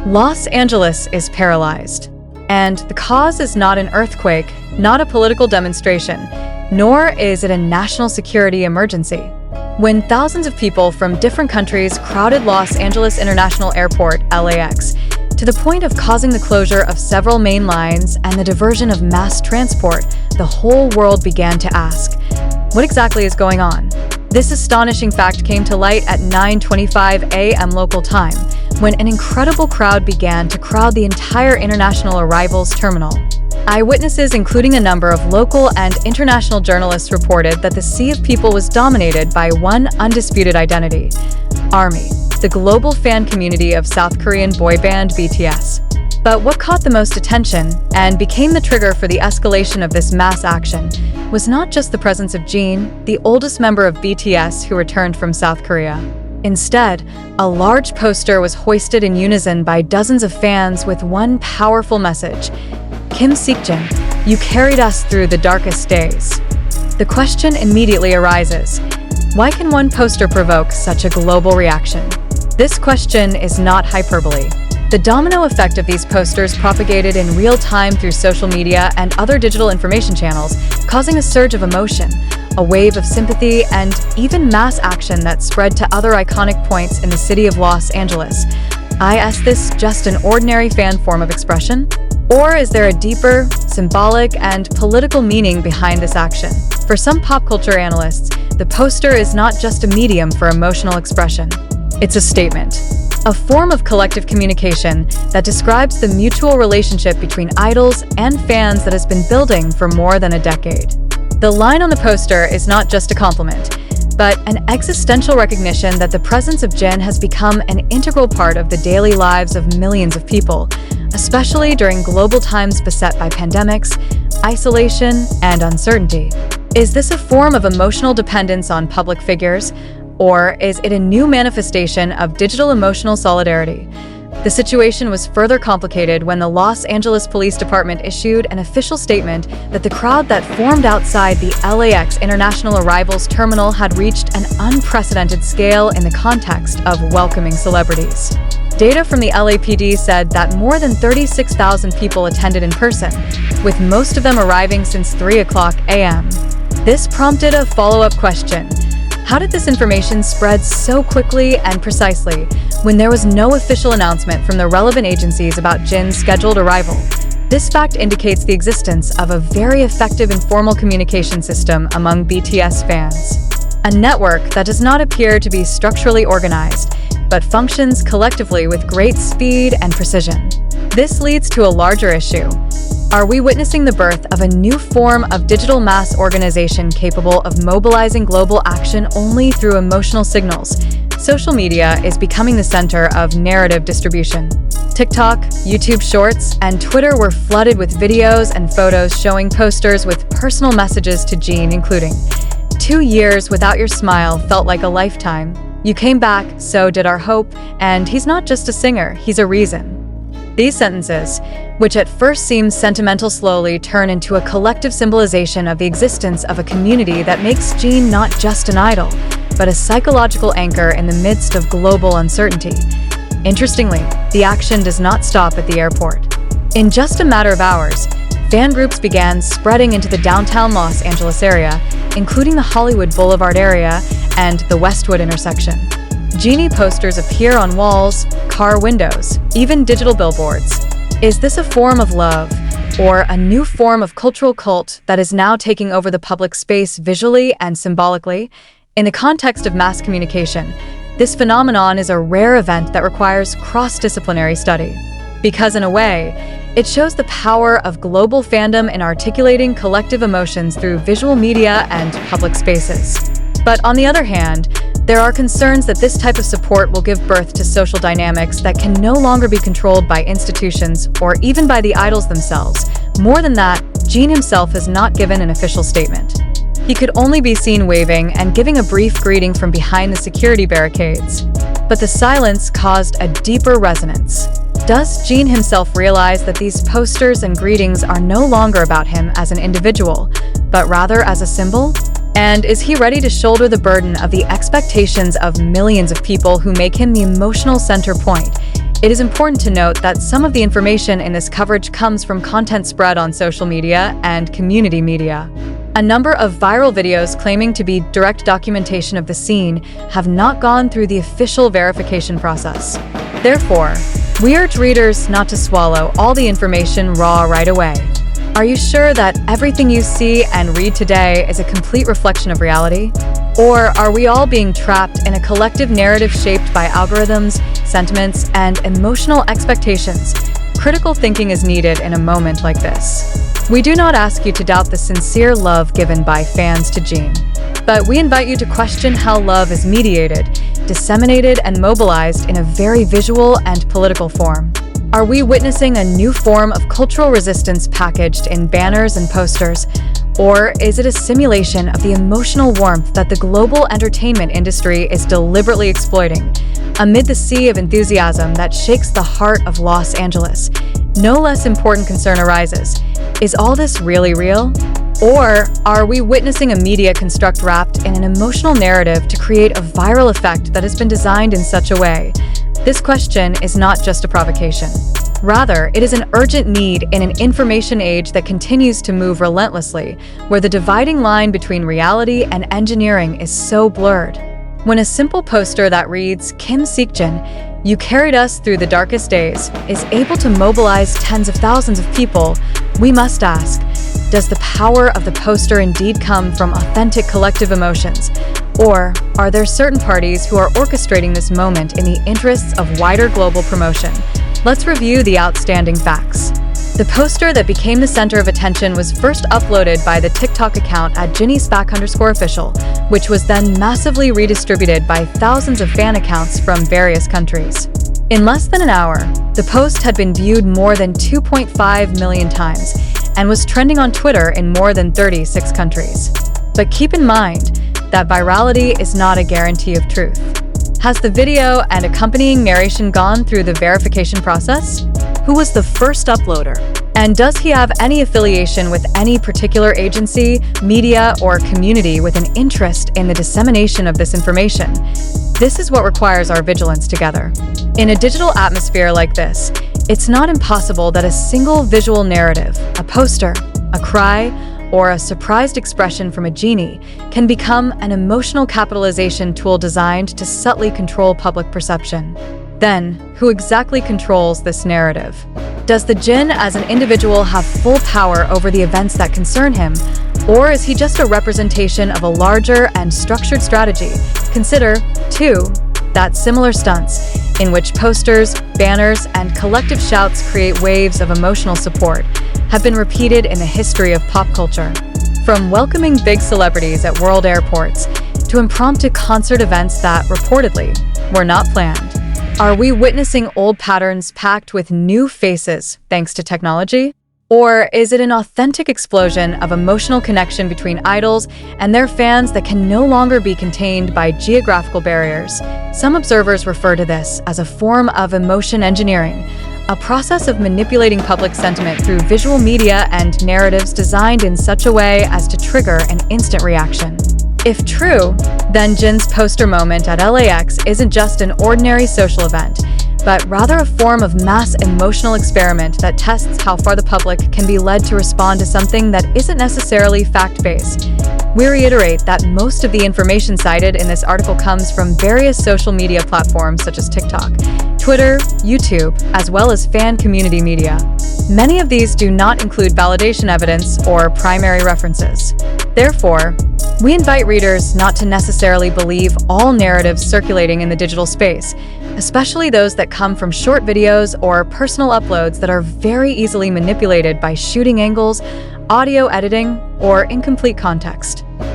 Los Angeles is paralyzed. And the cause is not an earthquake, not a political demonstration, nor is it a national security emergency. When thousands of people from different countries crowded Los Angeles International Airport, LAX, to the point of causing the closure of several main lines and the diversion of mass transport, the whole world began to ask, what exactly is going on? This astonishing fact came to light at 9:25 a.m. local time, when an incredible crowd began to crowd the entire international arrivals terminal. Eyewitnesses, including a number of local and international journalists, reported that the sea of people was dominated by one undisputed identity: ARMY, the global fan community of South Korean boy band BTS. But what caught the most attention and became the trigger for the escalation of this mass action was not just the presence of Jin, the oldest member of BTS who returned from South Korea. Instead, a large poster was hoisted in unison by dozens of fans with one powerful message: Kim Seokjin, you carried us through the darkest days. The question immediately arises: why can one poster provoke such a global reaction? This question is not hyperbole. The domino effect of these posters propagated in real time through social media and other digital information channels, causing a surge of emotion, a wave of sympathy, and even mass action that spread to other iconic points in the city of Los Angeles. Is this just an ordinary fan form of expression? Or is there a deeper, symbolic, and political meaning behind this action? For some pop culture analysts, the poster is not just a medium for emotional expression. It's a statement, a form of collective communication that describes the mutual relationship between idols and fans that has been building for more than a decade. The line on the poster is not just a compliment, but an existential recognition that the presence of Jin has become an integral part of the daily lives of millions of people, especially during global times beset by pandemics, isolation, and uncertainty. Is this a form of emotional dependence on public figures? Or is it a new manifestation of digital emotional solidarity? The situation was further complicated when the Los Angeles Police Department issued an official statement that the crowd that formed outside the LAX International Arrivals Terminal had reached an unprecedented scale in the context of welcoming celebrities. Data from the LAPD said that more than 36,000 people attended in person, with most of them arriving since 3:00 a.m. This prompted a follow-up question. How did this information spread so quickly and precisely when there was no official announcement from the relevant agencies about Jin's scheduled arrival? This fact indicates the existence of a very effective informal communication system among BTS fans. A network that does not appear to be structurally organized, but functions collectively with great speed and precision. This leads to a larger issue. Are we witnessing the birth of a new form of digital mass organization capable of mobilizing global action only through emotional signals? Social media is becoming the center of narrative distribution. TikTok, YouTube Shorts, and Twitter were flooded with videos and photos showing posters with personal messages to Jin, including, 2 years without your smile felt like a lifetime. You came back, so did our hope, and he's not just a singer, he's a reason. These sentences, which at first seem sentimental, slowly turn into a collective symbolization of the existence of a community that makes Jin not just an idol, but a psychological anchor in the midst of global uncertainty. Interestingly, the action does not stop at the airport. In just a matter of hours, fan groups began spreading into the downtown Los Angeles area, including the Hollywood Boulevard area and the Westwood intersection. Genie posters appear on walls, car windows, even digital billboards. Is this a form of love, or a new form of cultural cult that is now taking over the public space visually and symbolically? In the context of mass communication, this phenomenon is a rare event that requires cross-disciplinary study. Because in a way, it shows the power of global fandom in articulating collective emotions through visual media and public spaces. But on the other hand, there are concerns that this type of support will give birth to social dynamics that can no longer be controlled by institutions or even by the idols themselves. More than that, Jin himself has not given an official statement. He could only be seen waving and giving a brief greeting from behind the security barricades. But the silence caused a deeper resonance. Does Jin himself realize that these posters and greetings are no longer about him as an individual, but rather as a symbol? And is he ready to shoulder the burden of the expectations of millions of people who make him the emotional center point, It is important to note that some of the information in this coverage comes from content spread on social media and community media. A number of viral videos claiming to be direct documentation of the scene have not gone through the official verification process. Therefore, we urge readers not to swallow all the information raw right away. Are you sure that everything you see and read today is a complete reflection of reality? Or are we all being trapped in a collective narrative shaped by algorithms, sentiments, and emotional expectations? Critical thinking is needed in a moment like this. We do not ask you to doubt the sincere love given by fans to Jin, but we invite you to question how love is mediated, disseminated, and mobilized in a very visual and political form. Are we witnessing a new form of cultural resistance packaged in banners and posters? Or is it a simulation of the emotional warmth that the global entertainment industry is deliberately exploiting? Amid the sea of enthusiasm that shakes the heart of Los Angeles, no less important concern arises. Is all this really real? Or are we witnessing a media construct wrapped in an emotional narrative to create a viral effect that has been designed in such a way? This question is not just a provocation. Rather, it is an urgent need in an information age that continues to move relentlessly, where the dividing line between reality and engineering is so blurred. When a simple poster that reads, "Kim Seokjin, you carried us through the darkest days," is able to mobilize tens of thousands of people, we must ask, does the power of the poster indeed come from authentic collective emotions? Or are there certain parties who are orchestrating this moment in the interests of wider global promotion? Let's review the outstanding facts. The poster that became the center of attention was first uploaded by the TikTok account at @JinnySpack_official, which was then massively redistributed by thousands of fan accounts from various countries. In less than an hour, the post had been viewed more than 2.5 million times and was trending on Twitter in more than 36 countries. But keep in mind that virality is not a guarantee of truth. Has the video and accompanying narration gone through the verification process? Who was the first uploader? And does he have any affiliation with any particular agency, media, or community with an interest in the dissemination of this information? This is what requires our vigilance together. In a digital atmosphere like this, it's not impossible that a single visual narrative, a poster, a cry, or a surprised expression from a genie can become an emotional capitalization tool designed to subtly control public perception. Then, who exactly controls this narrative? Does the Jin as an individual have full power over the events that concern him, or is he just a representation of a larger and structured strategy? Consider, too, that similar stunts, in which posters, banners, and collective shouts create waves of emotional support, have been repeated in the history of pop culture. From welcoming big celebrities at world airports to impromptu concert events that, reportedly, were not planned. Are we witnessing old patterns packed with new faces thanks to technology? Or is it an authentic explosion of emotional connection between idols and their fans that can no longer be contained by geographical barriers? Some observers refer to this as a form of emotion engineering, a process of manipulating public sentiment through visual media and narratives designed in such a way as to trigger an instant reaction. If true, then Jin's poster moment at LAX isn't just an ordinary social event, but rather a form of mass emotional experiment that tests how far the public can be led to respond to something that isn't necessarily fact-based. We reiterate that most of the information cited in this article comes from various social media platforms such as TikTok, Twitter, YouTube, as well as fan community media. Many of these do not include validation evidence or primary references. Therefore, we invite readers not to necessarily believe all narratives circulating in the digital space, especially those that come from short videos or personal uploads that are very easily manipulated by shooting angles, audio editing, or incomplete context.